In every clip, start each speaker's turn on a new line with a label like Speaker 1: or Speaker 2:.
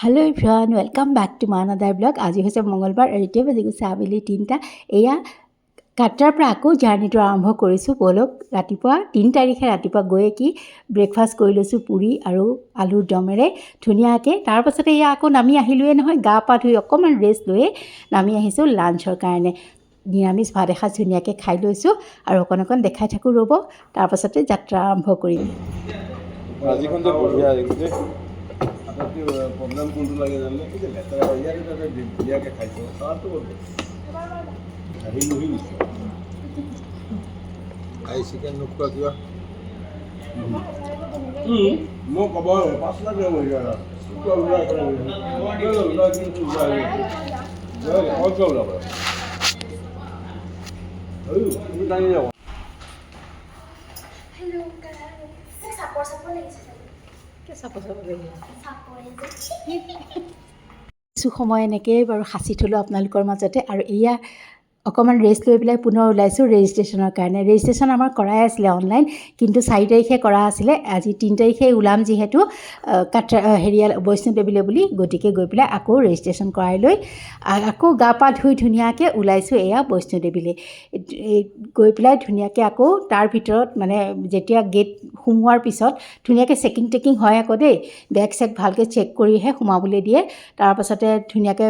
Speaker 1: Hello' everyone, welcome back to my another blog. আজি হৈছে মঙলবাৰ আৰু এতিয়া বাজি গৈছে আবেলি 3টা। এয়া কাটৰাৰ পৰা আকৌ জাৰ্ণিটো আৰম্ভ কৰিছোঁ। ব'লক ৰাতিপুৱা 3 তাৰিখে ৰাতিপুৱা গৈয়ে কি ব্ৰেকফাষ্ট কৰি লৈছোঁ পুৰি আৰু আলুৰ দমেৰে ধুনীয়াকৈ। তাৰপাছতে এয়া আকৌ নামি আহিলোৱে নহয়, গা পা ধুই অকণমান ৰেষ্ট লৈয়ে নামি আহিছোঁ লাঞ্চৰ কাৰণে। নিৰামিষ ভাত এসাঁজ ধুনীয়াকৈ খাই লৈছোঁ আৰু অকণ অকণ দেখাই থাকোঁ ৰ'ব, তাৰপাছতে যাত্ৰা আৰম্ভ কৰিম।
Speaker 2: আজিখন যে বঢ়িয়া আহিছে। আটাইতকৈ প্ৰব্লেম কোনটো লাগে জানে? এই যে লেতেৰা ইয়াতে তাতে ধুনীয়াকৈ খাইছোঁ তাতো আহি বহি গৈছে আই চিকেন নোখোৱা কিবা মই ক'ব 5 লাখ
Speaker 1: কিছু সময় এনেকৈয়ে বাৰু সাঁচি থ'লোঁ আপোনালোকৰ মাজতে। আৰু এয়া অকণমান ৰেষ্ট লৈ পেলাই পুনৰ ওলাইছোঁ ৰেজিষ্ট্ৰেশ্যনৰ কাৰণে। ৰেজিষ্ট্ৰেশ্যন আমাৰ কৰাই আছিলে অনলাইন, কিন্তু 4 তাৰিখে কৰা আছিলে। আজি 3 তাৰিখে ওলাম যিহেতু বৈষ্ণোদেৱীলৈ বুলি, গতিকে গৈ পেলাই আকৌ ৰেজিষ্ট্ৰেশ্যন কৰাই লৈ আকৌ গা পা ধুই ধুনীয়াকৈ ওলাইছোঁ এয়া বৈষ্ণোদেৱীলৈ। গৈ পেলাই ধুনীয়াকৈ আকৌ তাৰ ভিতৰত মানে যেতিয়া গেট সোমোৱাৰ পিছত ধুনীয়াকৈ চেকিং হয় আকৌ দেই, বেগ চেগ ভালকৈ চেক কৰিহে সোমাবলৈ দিয়ে। তাৰপাছতে ধুনীয়াকৈ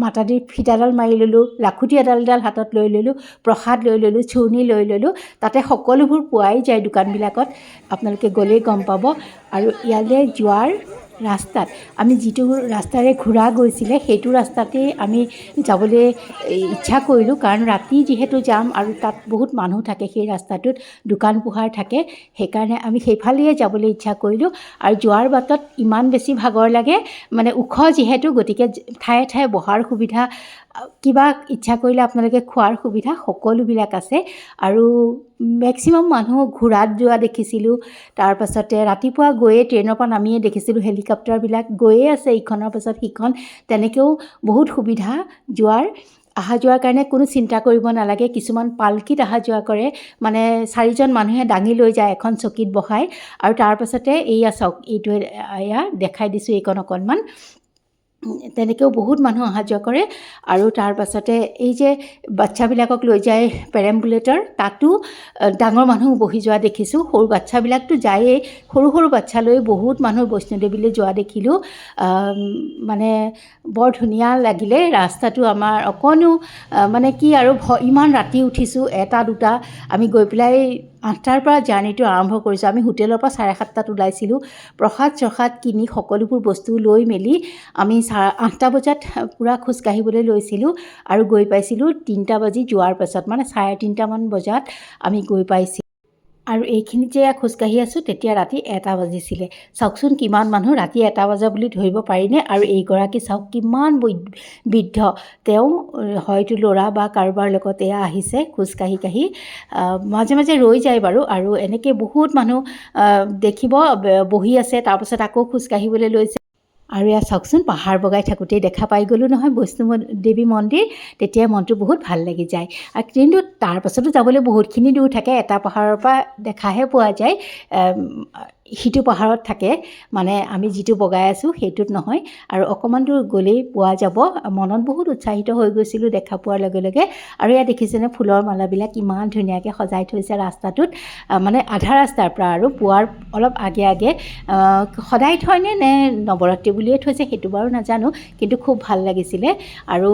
Speaker 1: মাতাদিৰ ফিটাডাল মাৰি ল'লোঁ, লাখুটি এডাল হাতত লৈ ল'লোঁ, প্ৰসাদ লৈ ল'লোঁ, চূৰ্ণি লৈ ল'লোঁ। তাতে সকলোবোৰ পোৱাই যায় দোকানবিলাকত, আপোনালোকে গ'লেই গম পাব। আৰু ইয়ালৈ যোৱাৰ ৰাস্তাত আমি যিটো ৰাস্তাৰে ঘূৰা গৈছিলে সেইটো ৰাস্তাতেই আমি যাবলৈ ইচ্ছা কৰিলোঁ, কাৰণ ৰাতি যিহেতু যাম আৰু তাত বহুত মানুহ থাকে সেই ৰাস্তাটোত, দোকান পোহাৰ থাকে, সেইকাৰণে আমি সেইফালেই যাবলৈ ইচ্ছা কৰিলোঁ। আৰু যোৱাৰ বাটত ইমান বেছি ভাগৰ লাগে, মানে ওখ যিহেতু, গতিকে ঠায়ে ঠায়ে বহাৰ সুবিধা, কিবা ইচ্ছা কৰিলে আপোনালোকে খোৱাৰ সুবিধা সকলোবিলাক আছে। আৰু মেক্সিমাম মানুহ ঘোঁৰাত যোৱা দেখিছিলোঁ। তাৰপাছতে ৰাতিপুৱা গৈয়ে ট্ৰেইনৰ পৰা নামিয়ে দেখিছিলোঁ হেলিকপ্টাৰবিলাক গৈয়ে আছে ইখনৰ পাছত সিখন। তেনেকৈও বহুত সুবিধা অহা যোৱাৰ কাৰণে, কোনো চিন্তা কৰিব নালাগে। কিছুমান পালকিত অহা যোৱা কৰে, মানে 4জন মানুহে দাঙি লৈ যায় এখন চকীত বহাই। আৰু তাৰপাছতে এইয়া চাওক, এইটো এয়া দেখাই দিছোঁ এইকণ অকণমান, তেনেকৈও বহুত মানুহ অহা যোৱা কৰে। আৰু তাৰপাছতে এই যে বাচ্ছাবিলাকক লৈ যায় পেৰেম্বুলেটৰ, তাতো ডাঙৰ মানুহ বহি যোৱা দেখিছোঁ। সৰু বাচ্ছাবিলাকতো যায়েই, সৰু সৰু বাচ্ছা লৈ বহুত মানুহ বৈষ্ণোদেৱীলৈ যোৱা দেখিলোঁ। মানে বৰ ধুনীয়া লাগিলে ৰাস্তাটো। আমাৰ অকণো মানে কি আৰু ইমান ৰাতি উঠিছোঁ, 1টা 2টা, আমি গৈ পেলাই 8টাৰ পৰা জাৰ্ণিটো আৰম্ভ কৰিছোঁ। আমি হোটেলৰ পৰা 7:30 ওলাইছিলোঁ। প্ৰসাদ চসাদ কিনি সকলোবোৰ বস্তু লৈ মেলি আমি 8টা বজাত পূৰা খোজকাঢ়িবলৈ লৈছিলোঁ আৰু গৈ পাইছিলোঁ 3টা বাজি যোৱাৰ পাছত, মানে 3:30মান বজাত আমি গৈ পাইছিলোঁ। আৰু এইখিনিত যে খোজকাঢ়ি আছোঁ তেতিয়া ৰাতি 1টা বাজিছিলে। চাওকচোন কিমান মানুহ, ৰাতি 1টা বজা বুলি ধৰিব পাৰিনে? আৰু এইগৰাকী চাওক কিমান বৃদ্ধ, তেওঁ হয়তো ল'ৰা বা কাৰোবাৰ লগত এয়া আহিছে খোজকাঢ়ি। মাজে মাজে ৰৈ যায় বাৰু। আৰু এনেকৈ বহুত মানুহ দেখিব বহি আছে, তাৰপাছত আকৌ খোজকাঢ়িবলৈ লৈছে। আৰু এয়া চাওকচোন, পাহাৰ বগাই থাকোঁতেই দেখা পাই গ'লোঁ নহয় বৈষ্ণোদেৱী মন্দিৰ, তেতিয়া মনটো বহুত ভাল লাগি যায়। কিন্তু তাৰপাছতো যাবলৈ বহুতখিনি দূৰ থাকে, এটা পাহাৰৰ পৰা দেখাহে পোৱা যায়, সিটো পাহাৰত থাকে, মানে আমি যিটো বগাই আছোঁ সেইটোত নহয়। আৰু অকণমান দূৰ গ'লেই পোৱা যাব। মনত বহুত উৎসাহিত হৈ গৈছিলোঁ দেখা পোৱাৰ লগে লগে। আৰু এয়া দেখিছেনে ফুলৰ মালাবিলাক ইমান ধুনীয়াকৈ সজাই থৈছে ৰাস্তাটোত, মানে আধা ৰাস্তাৰ পৰা আৰু পোৱাৰ অলপ আগে আগে। সদায় থয়নে নে নৱৰাত্ৰি বুলিয়ে থৈছে সেইটো বাৰু নাজানো, কিন্তু খুব ভাল লাগিছিলে। আৰু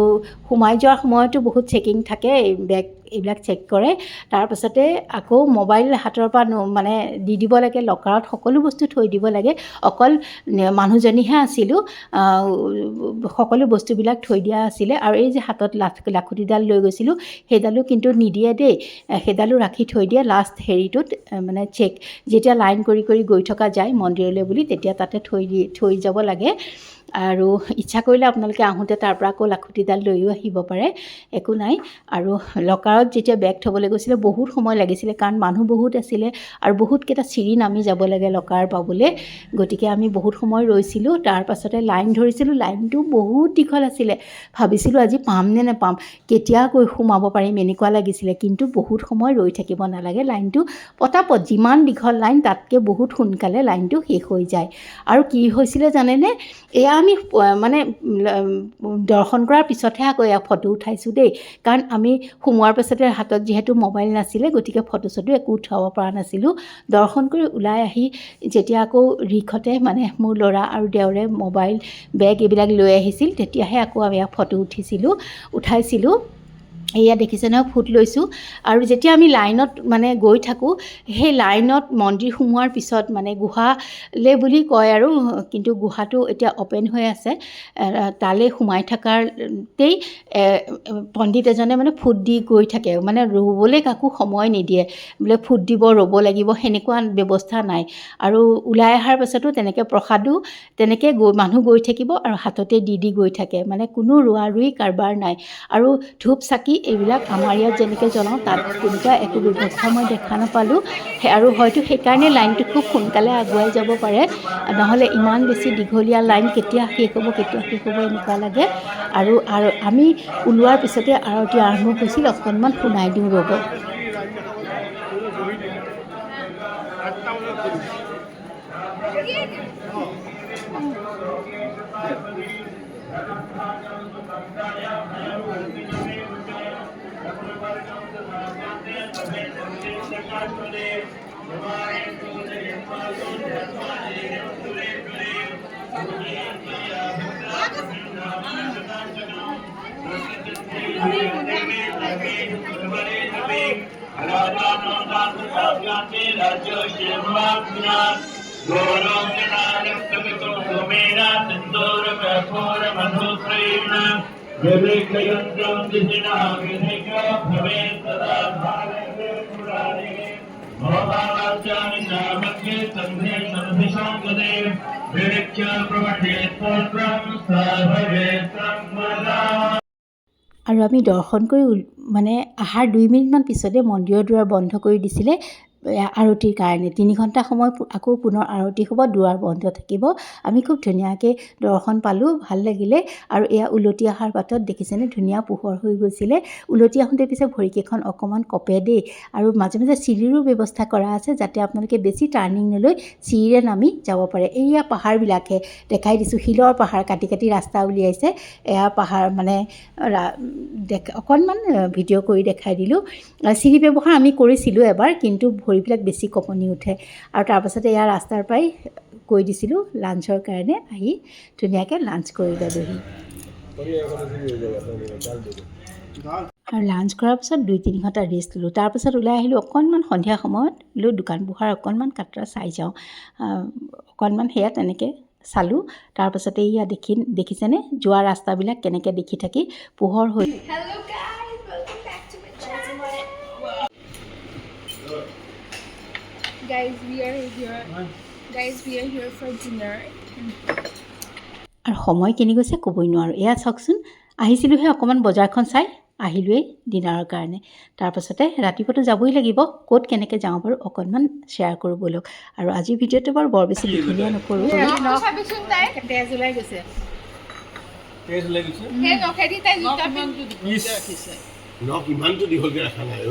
Speaker 1: সোমাই যোৱাৰ সময়তো বহুত চেকিং থাকে, বেগ এইবিলাক চেক কৰে। তাৰপাছতে আকৌ মোবাইল হাতৰ পৰা মানে দি দিব লাগে, লকাৰত সকলো বস্তু থৈ দিব লাগে। অকল মানুহজনীহে আছিলোঁ, সকলো বস্তুবিলাক থৈ দিয়া আছিলে। আৰু এই যে হাতত লাখুটিডাল লৈ গৈছিলোঁ সেইডালো কিন্তু নিদিয়ে দেই, সেইডালো ৰাখি থৈ দিয়ে লাষ্ট হেৰিটোত, মানে চেক যেতিয়া লাইন কৰি গৈ থকা যায় মন্দিৰলৈ বুলি, তেতিয়া তাতে থৈ যাব লাগে। আৰু ইচ্ছা কৰিলে আপোনালোকে আহোঁতে তাৰ পৰা আকৌ লাখুটিডাল লৈও আহিব পাৰে, একো নাই। আৰু লকাৰত যেতিয়া বেগ থ'বলৈ গৈছিলে বহুত সময় লাগিছিলে, কাৰণ মানুহ বহুত আছিলে আৰু বহুতকেইটা চিৰি নামি যাব লাগে লকাৰ পাবলৈ, গতিকে আমি বহুত সময় ৰৈছিলোঁ। তাৰপাছতে লাইন ধৰিছিলোঁ, লাইনটো বহুত দীঘল আছিলে। ভাবিছিলোঁ আজি পাম নে নেপাম, কেতিয়া গৈ সোমাব পাৰিম এনেকুৱা লাগিছিলে। কিন্তু বহুত সময় ৰৈ থাকিব নালাগে, লাইনটো পটাপট, যিমান দীঘল লাইন তাতকৈ বহুত সোনকালে লাইনটো শেষ হৈ যায়। আৰু কি হৈছিলে জানেনে, এয়া আমি মানে দৰ্শন কৰাৰ পিছতহে আকৌ এয়া ফটো উঠাইছোঁ দেই, কাৰণ আমি সোমোৱাৰ পাছতে হাতত যিহেতু মোবাইল নাছিলে গতিকে ফটো চটো একো উঠাব পৰা নাছিলোঁ। দৰ্শন কৰি ওলাই আহি যেতিয়া আকৌ ৰিক্ষতে মানে মোৰ ল'ৰা আৰু দেওৰে মোবাইল বেগ এইবিলাক লৈ আহিছিল তেতিয়াহে আকৌ আমি ফটো উঠাইছিলোঁ। এয়া দেখিছে নহয় ফুট লৈছোঁ। আৰু যেতিয়া আমি লাইনত মানে গৈ থাকোঁ সেই লাইনত মন্দিৰ সোমোৱাৰ পিছত মানে গুহালে বুলি কয় আৰু, কিন্তু গুহাটো এতিয়া অ'পেন হৈ আছে, তালৈ সোমাই থকাতেই পণ্ডিত এজনে মানে ফুট দি গৈ থাকে, মানে ৰ'বলৈ কাকো সময় নিদিয়ে, বোলে ফুট দিব ৰ'ব লাগিব সেনেকুৱা ব্যৱস্থা নাই। আৰু ওলাই অহাৰ পাছতো তেনেকৈ প্ৰসাদো তেনেকৈ মানুহ গৈ থাকিব আৰু হাততে দি গৈ থাকে, মানে কোনো ৰোৱা ৰুই কাৰবাৰ নাই। আৰু ধূপ চাকি এইবিলাক আমাৰ ইয়াত যেনেকৈ জ্বলাওঁ তাত তেনেকুৱা একো ব্যৱস্থা মই দেখা নাপালোঁ। আৰু হয়তো সেইকাৰণে লাইনটো খুব সোনকালে আগুৱাই যাব পাৰে, নহ'লে ইমান বেছি দীঘলীয়া লাইন কেতিয়া শেষ হ'ব এনেকুৱা লাগে। আৰু আমি ওলোৱাৰ পিছতে আৰতি আৰম্ভ হৈছিল, অকণমান শুনাই দিওঁ ৰ'ব। আৰু আমি দৰ্শন কৰি মানে অহাৰ 2 মিনিটমান পিছতে মন্দিৰৰ দুৱাৰ বন্ধ কৰি দিছিলে আৰতিৰ কাৰণে। 3 ঘণ্টা সময় আকৌ পুনৰ আৰতি হ'ব, দুৱাৰ বন্ধ থাকিব। আমি খুব ধুনীয়াকৈ দৰ্শন পালোঁ, ভাল লাগিলে। আৰু এয়া উলটি অহাৰ বাটত দেখিছেনে ধুনীয়া পোহৰ হৈ গৈছিলে। উলটি আহোঁতে পিছে ভৰিকেইখন অকণমান কঁপে দেই। আৰু মাজে মাজে চিৰিৰো ব্যৱস্থা কৰা আছে যাতে আপোনালোকে বেছি টাৰ্ণিং নলৈ চিৰিৰে নামি যাব পাৰে। এইয়া পাহাৰবিলাকহে দেখাই দিছোঁ, শিলৰ পাহাৰ কাটি কাটি ৰাস্তা উলিয়াইছে। এয়া পাহাৰ মানে অকণমান ভিডিঅ' কৰি দেখাই দিলোঁ। চিৰি ব্যৱহাৰ আমি কৰিছিলোঁ এবাৰ, কিন্তু ভৰিবিলাক বেছি কঁপনি উঠে। আৰু তাৰপাছতে এয়া ৰাস্তাৰ পৰাই কৈ দিছিলোঁ লাঞ্চৰ কাৰণে, আহি ধুনীয়াকৈ লাঞ্চ কৰি ল'লোহি। আৰু লাঞ্চ কৰাৰ পিছত 2-3 ঘণ্টা ৰেষ্ট ল'লোঁ। তাৰপাছত ওলাই আহিলোঁ, অকণমান সন্ধিয়া সময়ত বোলো দোকান পোহাৰ অকণমান কাটৰা চাই যাওঁ, অকণমান সেয়া তেনেকৈ চালোঁ। তাৰপাছতে এয়া দেখিছেনে যোৱা ৰাস্তাবিলাক কেনেকৈ দেখি থাকি পোহৰ হৈ।
Speaker 3: Hello guys, welcome back to my channel. Guys, we are here for dinner.
Speaker 1: আৰু সময় কেনি গৈছে ক'বই নোৱাৰোঁ। এয়া চাওকচোন, আহিছিলোঁহে অকণমান বজাৰখন চাই, আহিলোৱেই ডিনাৰৰ কাৰণে। তাৰপাছতে ৰাতিপুৱাতো যাবই লাগিব, ক'ত কেনেকৈ যাওঁ বাৰু অকণমান শ্বেয়াৰ কৰোঁ ব'লক। আৰু আজিৰ ভিডিঅ'টো বাৰু বৰ বেছি দীঘলীয়া নকৰোঁ। তেজ ওলাই গৈছে।
Speaker 2: ইমানটো দীঘলকৈ ৰখা নাই,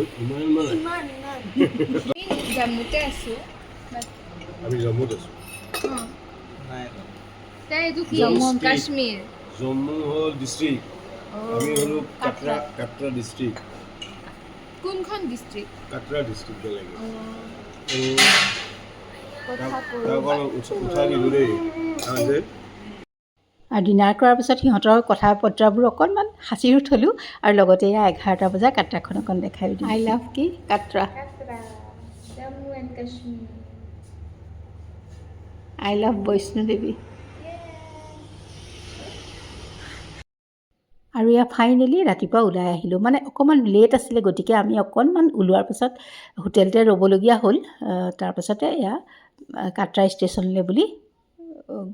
Speaker 3: জম্মুতে আছোঁ।
Speaker 2: আমি জম্মুত আছোঁ।
Speaker 3: জম্মু কাশ্মীৰ।
Speaker 2: জম্মু হ'ল ডিষ্ট্ৰিক্ট, আমি হ'লোঁ কাটৰা ডিষ্ট্ৰিক্ট।
Speaker 3: কোনখন ডিষ্ট্ৰিক্ট?
Speaker 2: কাটৰা ডিষ্ট্ৰিক্ট লাগে। উঠাই দিলোঁ দেই।
Speaker 1: আৰু ডিনাৰ কৰাৰ পিছত সিহঁতৰ কথা বতৰাবোৰ অকণমান সাঁচিও থ'লোঁ। আৰু লগতে এয়া 11টা বজাত কাটৰাখন অকণ দেখাই দিওঁ। আই লাভ কি Katra,
Speaker 3: Jammu and Kashmir.
Speaker 1: I love Vaishnodevi. আৰু এয়া ফাইনেলি ৰাতিপুৱা ওলাই আহিলোঁ, মানে অকণমান লেট আছিলে গতিকে আমি অকণমান ওলোৱাৰ পিছত হোটেলতে ৰ'বলগীয়া হ'ল। তাৰপাছতে এয়া কাটৰা ষ্টেচনলৈ বুলি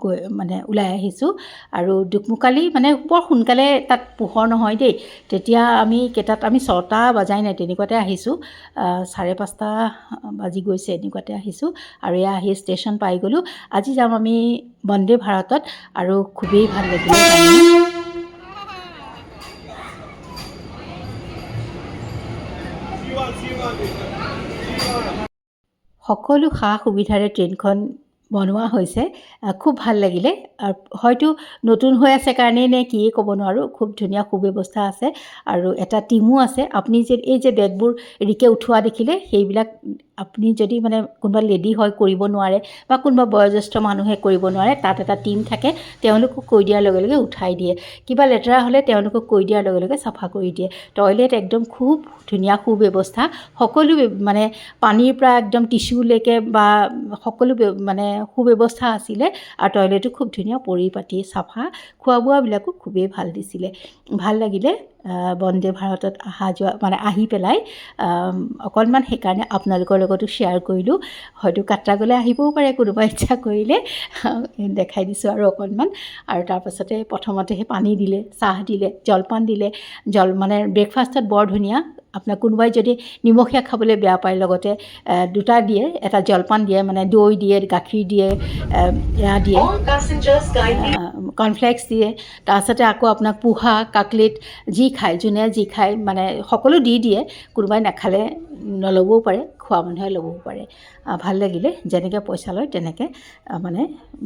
Speaker 1: গৈ মানে ওলাই আহিছোঁ। আৰু দুকমুকালি মানে বৰ সোনকালে তাত পোহৰ নহয় দেই, তেতিয়া আমি 6টা বাজাই নাই তেনেকুৱাতে আহিছোঁ, 5:30 বাজি গৈছে এনেকুৱাতে আহিছোঁ। আৰু এয়া আহি ষ্টেচন পাই গ'লোঁ। আজি যাম আমি বন্দে ভাৰতত, আৰু খুবেই ভাল লাগিলে। সকলো সা সুবিধাৰে ট্ৰেইনখন বনোৱা হৈছে খুব ভাল লাগিলে আৰু হয়তো নতুন হৈ আছে কাৰণেই নে কি ক'ব নোৱাৰোঁ খুব ধুনীয়া সুব্যৱস্থা আছে আৰু এটা টিমো আছে আপুনি যে এই যে বেগবোৰ ৰিকে উঠোৱা দেখিলে সেইবিলাক আপুনি যদি মানে কোনোবা লেডি হয় কৰিব নোৱাৰে বা কোনোবা বয়োজ্যেষ্ঠ মানুহে কৰিব নোৱাৰে তাত এটা টিম থাকে তেওঁলোকক কৈ দিয়াৰ লগে লগে উঠাই দিয়ে কিবা লেতেৰা হ'লে তেওঁলোকক কৈ দিয়াৰ লগে লগে চাফা কৰি দিয়ে টয়লেট একদম খুব ধুনীয়া সুব্যৱস্থা সকলো মানে পানীৰ পৰা একদম টিচুলৈকে বা সকলো মানে সুব্যৱস্থা আছিলে আৰু টয়লেটো খুব ধুনীয়া পৰিপাটি চাফা খোৱা বোৱাবিলাকো খুবেই ভাল দিছিলে ভাল লাগিলে বন্দে ভাৰতত অহা যোৱা মানে আহি পেলাই অকণমান সেইকাৰণে আপোনালোকৰ লগতো শ্বেয়াৰ কৰিলোঁ হয়তো কাট্ৰাগলৈ আহিবও পাৰে কোনোবা ইচ্ছা কৰিলে দেখাই দিছোঁ আৰু অকণমান আৰু তাৰপাছতে প্ৰথমতে সেই পানী দিলে চাহ দিলে জলপান দিলে মানে ব্ৰেকফাষ্টত বৰ ধুনীয়া আপোনাৰ কোনোবাই যদি নিমখীয়া খাবলৈ বেয়া পায় লগতে দুটা দিয়ে এটা জলপান দিয়ে মানে দৈ দিয়ে গাখীৰ দিয়ে এয়া দিয়ে কৰ্ণফ্লেক্স দিয়ে তাৰপাছতে আকৌ আপোনাক পোহা কাকলেট যি খায় যোনে যি খায় মানে সকলো দি দিয়ে কোনোবাই নাখালে নল'বও পাৰে খোৱা মানুহে ল'বও পাৰে ভাল লাগিলে যেনেকৈ পইচা লয় তেনেকৈ মানে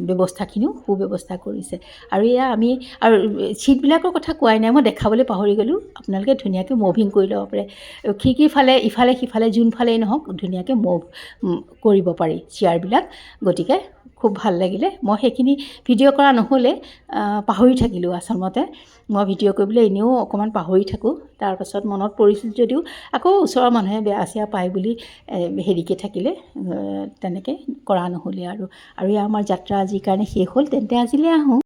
Speaker 1: ব্যৱস্থাখিনিও সুব্যৱস্থা কৰিছে আৰু এয়া আমি আৰু ছিটবিলাকৰ কথা কোৱাই নাই মই দেখাবলৈ পাহৰি গ'লোঁ আপোনালোকে ধুনীয়াকৈ মুভিং কৰি ল'ব পাৰে খিৰিকীৰ ফালে ইফালে সিফালে যোনফালেই নহওক ধুনীয়াকৈ মুভ কৰিব পাৰি চেয়াৰবিলাক গতিকে খুব ভাল লাগিলে মই সেইখিনি ভিডিঅ' কৰা নহ'লে পাহৰি থাকিলোঁ আচলতে মই ভিডিঅ' কৰিবলৈ এনেও অকণমান পাহৰি থাকোঁ তাৰপাছত মনত পৰিছিল যদিও আকৌ ওচৰৰ মানুহে বেয়া চেয়া পায় বুলি হেৰিকৈ থাকিলে তেনেকৈ কৰা নহ'লে আৰু এয়া আমাৰ যাত্ৰা আজিৰ কাৰণে শেষ হ'ল তেন্তে আজিলৈ আহোঁ